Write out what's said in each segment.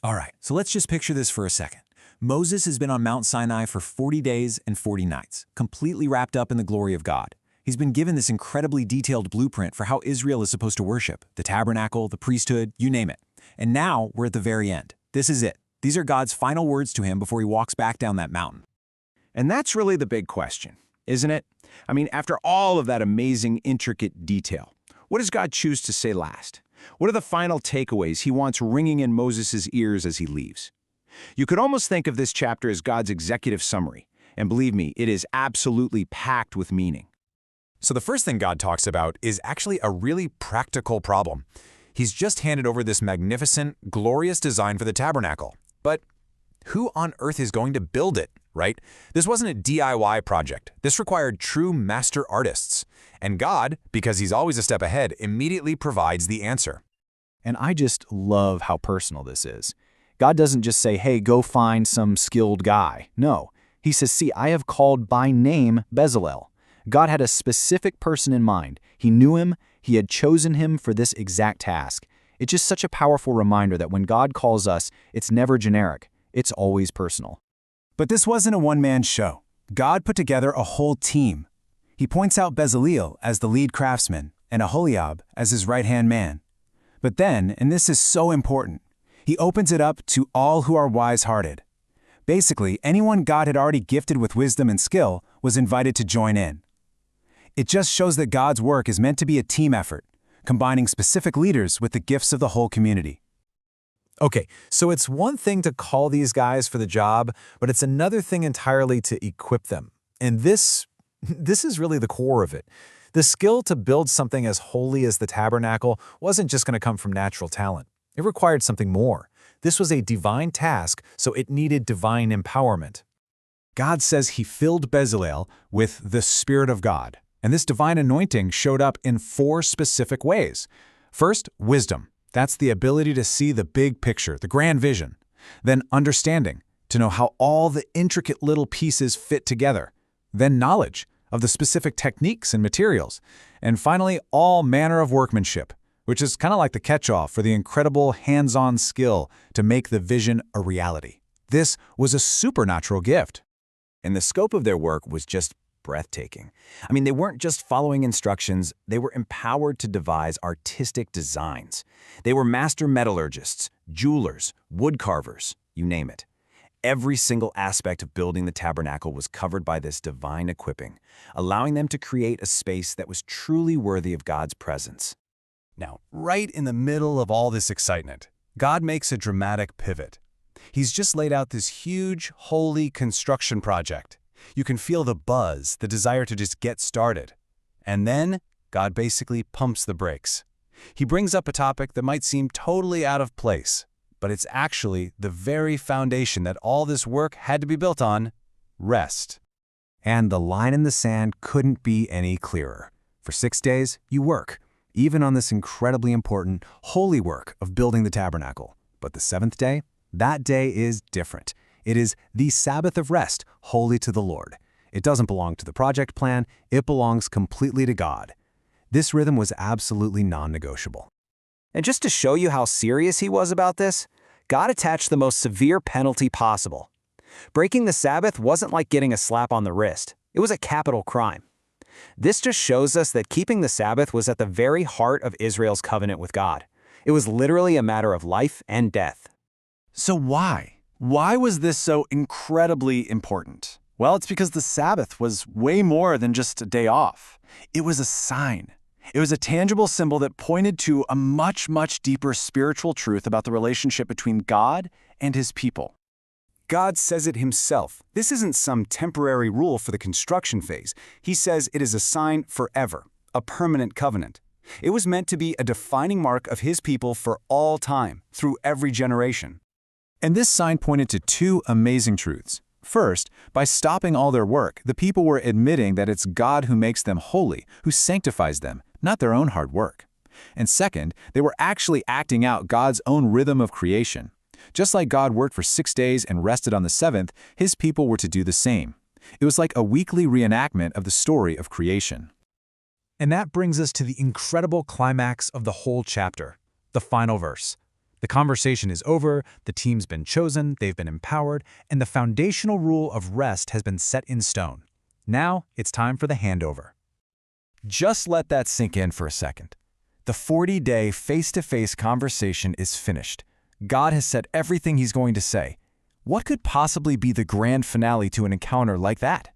All right, so let's just picture this for a second. Moses has been on Mount Sinai for 40 days and 40 nights, completely wrapped up in the glory of God. He's been given this incredibly detailed blueprint for how Israel is supposed to worship, the tabernacle, the priesthood, you name it. And now we're at the very end. This is it. These are God's final words to him before he walks back down that mountain. And that's really the big question, isn't it? I mean, after all of that amazing, intricate detail, what does God choose to say last? What are the final takeaways he wants ringing in Moses' ears as he leaves? You could almost think of this chapter as God's executive summary, and believe me, it is absolutely packed with meaning. So the first thing God talks about is actually a really practical problem. He's just handed over this magnificent, glorious design for the tabernacle. But who on earth is going to build it, right? This wasn't a DIY project. This required true master artists. And God, because he's always a step ahead, immediately provides the answer. And I just love how personal this is. God doesn't just say, hey, go find some skilled guy. No, he says, see, I have called by name Bezalel. God had a specific person in mind. He knew him. He had chosen him for this exact task. It's just such a powerful reminder that when God calls us, it's never generic. It's always personal. But this wasn't a one-man show. God put together a whole team. He points out Bezalel as the lead craftsman and Oholiab as his right-hand man. But then, and this is so important, he opens it up to all who are wise-hearted. Basically, anyone God had already gifted with wisdom and skill was invited to join in. It just shows that God's work is meant to be a team effort, combining specific leaders with the gifts of the whole community. Okay, so it's one thing to call these guys for the job, but it's another thing entirely to equip them. And this is really the core of it. The skill to build something as holy as the tabernacle wasn't just going to come from natural talent. It required something more. This was a divine task, so it needed divine empowerment. God says he filled Bezalel with the Spirit of God, and this divine anointing showed up in 4 specific ways. First, wisdom. That's the ability to see the big picture, the grand vision. Then understanding, to know how all the intricate little pieces fit together. Then knowledge of the specific techniques and materials. And finally, all manner of workmanship, which is kind of like the catch-all for the incredible hands-on skill to make the vision a reality. This was a supernatural gift. And the scope of their work was just breathtaking. I mean, they weren't just following instructions, they were empowered to devise artistic designs. They were master metallurgists, jewelers, wood carvers, you name it. Every single aspect of building the tabernacle was covered by this divine equipping, allowing them to create a space that was truly worthy of God's presence. Now, right in the middle of all this excitement, God makes a dramatic pivot. He's just laid out this huge, holy construction project. You can feel the buzz, the desire to just get started. And then, God basically pumps the brakes. He brings up a topic that might seem totally out of place, but it's actually the very foundation that all this work had to be built on: rest. And the line in the sand couldn't be any clearer. For 6 days, you work, even on this incredibly important, holy work of building the tabernacle. But the 7th day, that day is different. It is the Sabbath of rest, holy to the Lord. It doesn't belong to the project plan, it belongs completely to God. This rhythm was absolutely non-negotiable. And just to show you how serious he was about this, God attached the most severe penalty possible. Breaking the Sabbath wasn't like getting a slap on the wrist. It was a capital crime. This just shows us that keeping the Sabbath was at the very heart of Israel's covenant with God. It was literally a matter of life and death. So why? Why was this so incredibly important? Well, it's because the Sabbath was way more than just a day off. It was a sign. It was a tangible symbol that pointed to a much, much deeper spiritual truth about the relationship between God and his people. God says it himself. This isn't some temporary rule for the construction phase. He says it is a sign forever, a permanent covenant. It was meant to be a defining mark of his people for all time, through every generation. And this sign pointed to 2 amazing truths. First, by stopping all their work, the people were admitting that it's God who makes them holy, who sanctifies them, not their own hard work. And second, they were actually acting out God's own rhythm of creation. Just like God worked for 6 days and rested on the 7th, his people were to do the same. It was like a weekly reenactment of the story of creation. And that brings us to the incredible climax of the whole chapter, the final verse. The conversation is over, the team's been chosen, they've been empowered, and the foundational rule of rest has been set in stone. Now, it's time for the handover. Just let that sink in for a second. The 40-day face-to-face conversation is finished. God has said everything he's going to say. What could possibly be the grand finale to an encounter like that?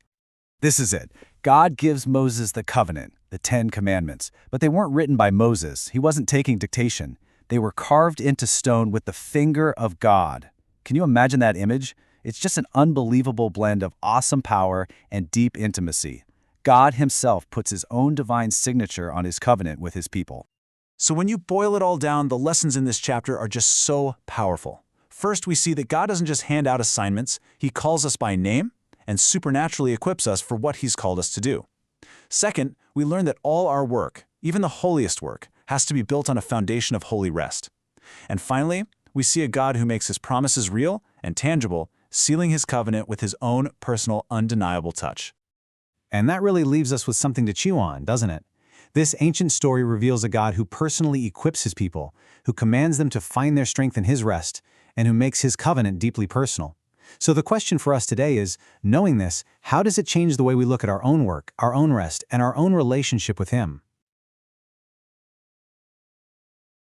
This is it. God gives Moses the covenant, the 10 commandments, but they weren't written by Moses. He wasn't taking dictation. They were carved into stone with the finger of God. Can you imagine that image? It's just an unbelievable blend of awesome power and deep intimacy. God himself puts his own divine signature on his covenant with his people. So when you boil it all down, the lessons in this chapter are just so powerful. First, we see that God doesn't just hand out assignments, he calls us by name and supernaturally equips us for what he's called us to do. Second, we learn that all our work, even the holiest work, has to be built on a foundation of holy rest. And finally, we see a God who makes his promises real and tangible, sealing his covenant with his own personal, undeniable touch. And that really leaves us with something to chew on, doesn't it? This ancient story reveals a God who personally equips his people, who commands them to find their strength in his rest, and who makes his covenant deeply personal. So the question for us today is, knowing this, how does it change the way we look at our own work, our own rest, and our own relationship with him?